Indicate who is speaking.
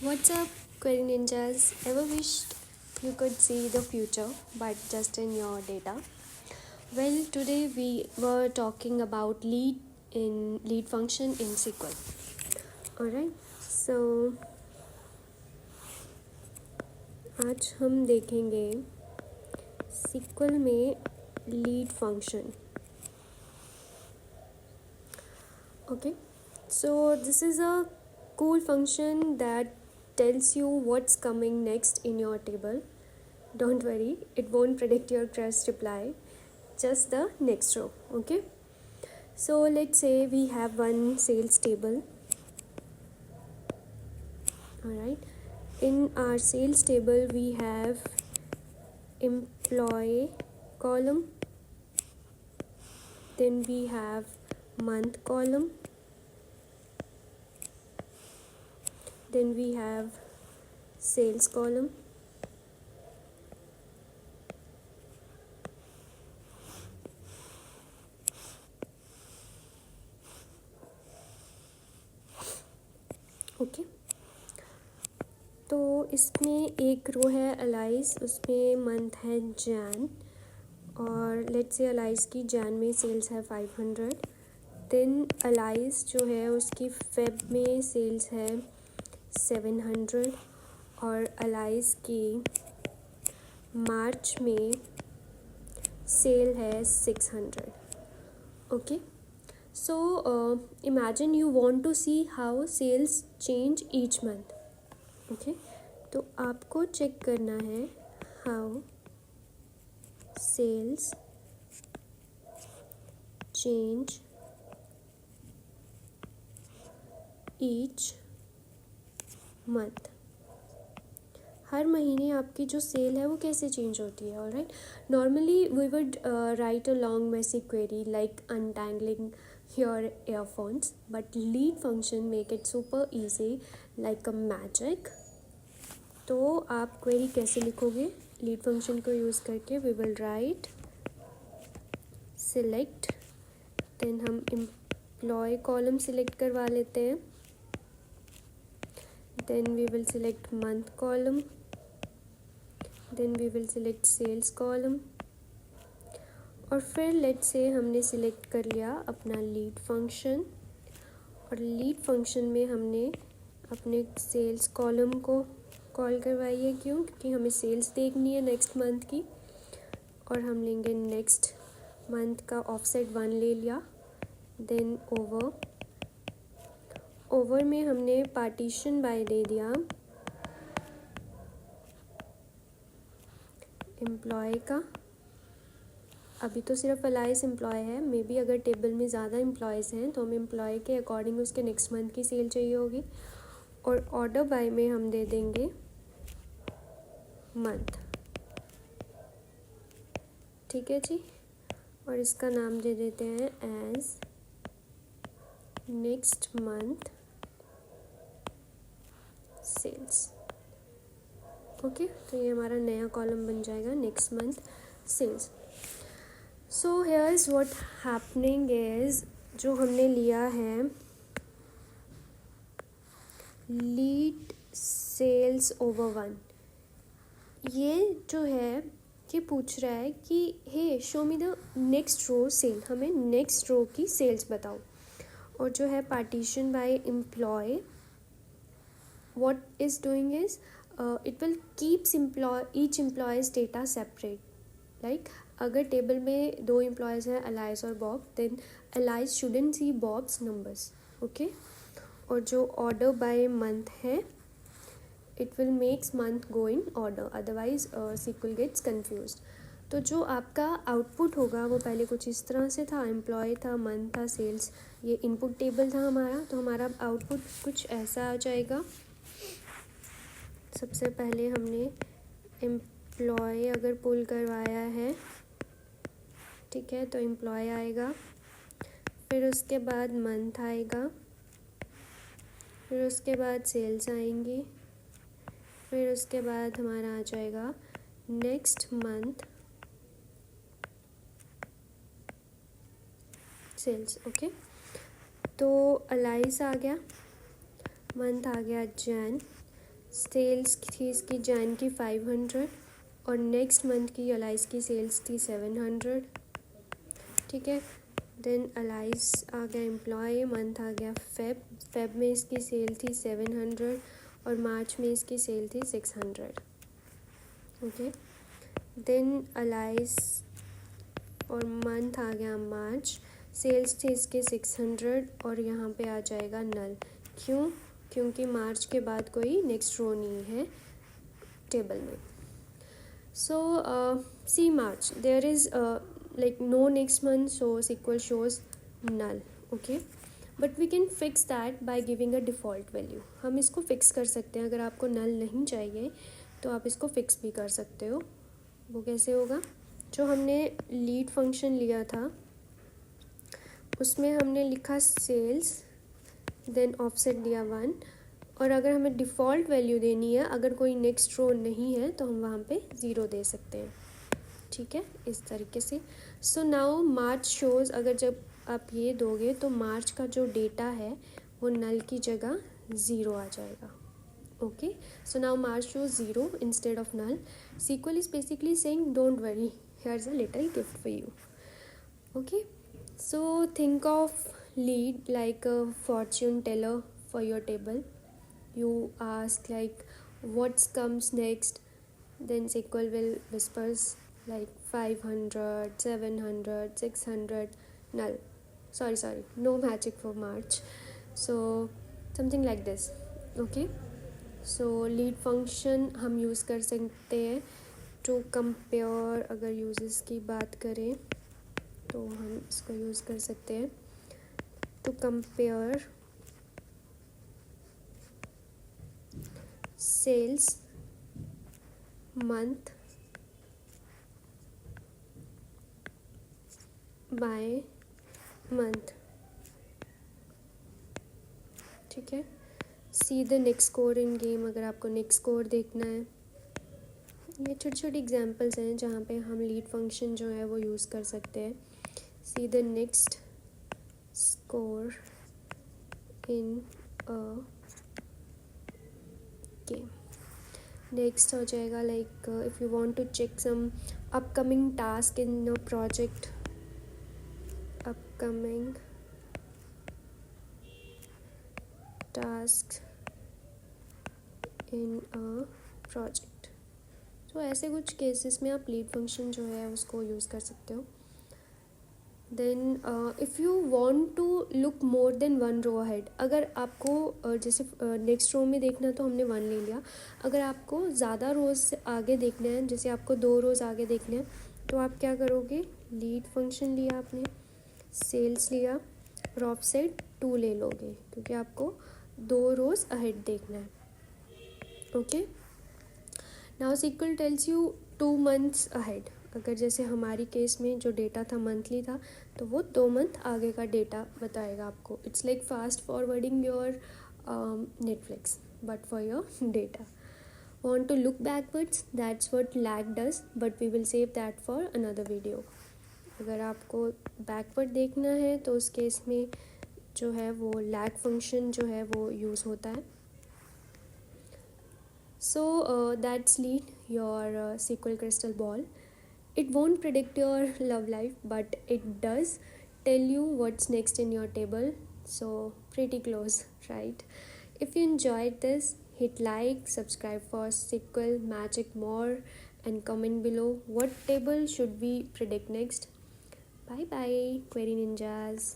Speaker 1: What's up, Query Ninjas? Ever wished you could see the future, but just in your data? Well, today we were talking about lead function in SQL. Alright, so आज हम देखेंगे SQL में lead function. Okay, so this is a cool function that tells you what's coming next in your table. Don't worry, it won't predict your first reply, just the next row. Okay, so let's say we have one sales table. Alright, in our sales table we have employee column, then we have month column, then we have sales column, okay तो इसमें एक रो है Alice, उसमें month है जैन, और let's say Alice की जैन में sales है 500. देन अलाइस जो है उसकी फेब में सेल्स है 700 और अलाइस की मार्च में सेल है 600. Okay, so imagine you want to see how sales change each month. Okay, तो आपको चेक करना है how sales change each month. हर महीने आपकी जो सेल है वो कैसे चेंज होती है. Alright, normally we would write a long messy query like untangling your earphones, but lead function make it super easy like a magic. तो आप क्वेरी कैसे लिखोगे लीड फंक्शन को यूज़ करके? We will write select, then हम employee column select करवा लेते हैं, then we will select month column, then we will select sales column, और फिर लेट्स से हमने सिलेक्ट कर लिया अपना लीड फंक्शन, और लीड फंक्शन में हमने अपने सेल्स कॉलम को कॉल करवाई है. क्यों? क्योंकि हमें सेल्स देखनी है नेक्स्ट मंथ की, और हम लेंगे नेक्स्ट मंथ का ऑफसेट 1 ले लिया. देन ओवर में हमने पार्टीशन बाय दे दिया एम्प्लॉय का. अभी तो सिर्फ अलाइस एम्प्लॉय है, मे बी अगर टेबल में ज़्यादा एम्प्लॉयज़ हैं तो हमें एम्प्लॉय के अकॉर्डिंग उसके नेक्स्ट मंथ की सेल चाहिए होगी. और ऑर्डर बाय में हम दे देंगे मंथ. ठीक है जी, और इसका नाम दे देते हैं as next month sales. Okay, तो ये हमारा नया कॉलम बन जाएगा next month sales. So here is what happening is, जो हमने लिया है लीड सेल्स ओवर 1, ये जो है ये पूछ रहा है कि hey show me the next row cell, हमें नेक्स्ट रो की सेल्स बताओ. और जो है partition by employee, what is doing is it will keeps each employees data separate. Like अगर टेबल में 2 एम्प्लॉयज़ हैं अलाइस और Bob, then Alice shouldn't see Bob's numbers. Okay, और जो ऑर्डर बाय मंथ है it will makes month go in order, otherwise SQL gets confused. तो जो आपका आउटपुट होगा वो पहले कुछ इस तरह से था, एम्प्लॉय था, मंथ था, सेल्स, ये इनपुट टेबल था हमारा. तो हमारा आउटपुट कुछ ऐसा आ जाएगा. सबसे पहले हमने एम्प्लॉय अगर पुल करवाया है, ठीक है, तो एम्प्लॉय आएगा, फिर उसके बाद मंथ आएगा, फिर उसके बाद सेल्स आएंगी, फिर उसके बाद हमारा आ जाएगा नेक्स्ट मंथ सेल्स. ओके, तो अलाइस आ गया, मंथ आ गया जैन, सेल्स थी इसकी जैन की 500 और नेक्स्ट मंथ की अलाइज की सेल्स थी 700, ठीक है। देन अलाइज आ गया एम्प्लॉय, मंथ आ गया फेब में इसकी सेल थी 700 और मार्च में इसकी सेल थी 600, ओके। देन अलाइज और मंथ आ गया मार्च, सेल्स थी इसके 600 और यहाँ पे आ जाएगा नल। क्यों? क्योंकि मार्च के बाद कोई नेक्स्ट रो नहीं है टेबल में। So see March there is like no next month, so SQL shows null, okay, but we can fix that by giving a default value. हम इसको फिक्स कर सकते हैं, अगर आपको नल नहीं चाहिए तो आप इसको फिक्स भी कर सकते हो। वो कैसे होगा? जो हमने लीड फंक्शन लिया था उसमें हमने लिखा सेल्स, देन ऑफसेट दिया 1, और अगर हमें डिफ़ॉल्ट वैल्यू देनी है, अगर कोई नेक्स्ट रो नहीं है तो हम वहाँ पे 0 दे सकते हैं, ठीक है, इस तरीके से। सो नाउ मार्च शोज़, अगर जब आप ये दोगे तो मार्च का जो डेटा है वो नल की जगह 0 आ जाएगा, okay. So now March shows 0 instead of null. SQL is basically saying don't worry, here's a little gift for you, okay. So think of lead like a fortune teller for your table. You ask like what comes next, then SQL will whispers like 500, 700, 600, null. Sorry, no magic for March. So something like this, okay. So lead function हम use कर सकते हैं to compare, अगर uses की बात करें तो हम इसको यूज़ कर सकते हैं to compare sales month by month, ठीक है। सी the next score in game, अगर आपको नेक्स्ट स्कोर देखना है। ये छोटी छोटी एग्जांपल्स हैं जहाँ पे हम लीड फंक्शन जो है वो यूज़ कर सकते हैं। See the next score in a game. Next हो जाएगा like if you want to check some upcoming task in a project, upcoming task in a project. तो ऐसे कुछ केसेस में आप लीड फंक्शन जो है उसको यूज़ कर सकते हो। Then if you want to look more than 1 row ahead, अगर आपको जैसे नेक्स्ट रो में देखना तो हमने 1 ले लिया, अगर आपको ज़्यादा रोज़ से आगे देखना है, जैसे आपको 2 रोज़ आगे देखना है, तो आप क्या करोगे? लीड फंक्शन लिया आपने, सेल्स लिया और ऑफसेट 2 ले लोगे, क्योंकि आपको 2 रोज़ अहेड देखना है, okay. Now SQL tells you 2 months ahead, अगर जैसे हमारी केस में जो डेटा था मंथली था तो वो 2 मंथ आगे का डेटा बताएगा आपको। It's like fast forwarding your Netflix but for your data. Want to look backwards? That's what lag does, but we will save that for another video. अगर आपको बैकवर्ड देखना है तो उस केस में जो है वो लैग फंक्शन जो है वो यूज़ होता है। So that's lead your SQL crystal ball. It won't predict your love life, but it does tell you what's next in your table. So pretty close, right? If you enjoyed this, hit like, subscribe for SQL magic more, and comment below what table should we predict next. Bye bye, Query Ninjas.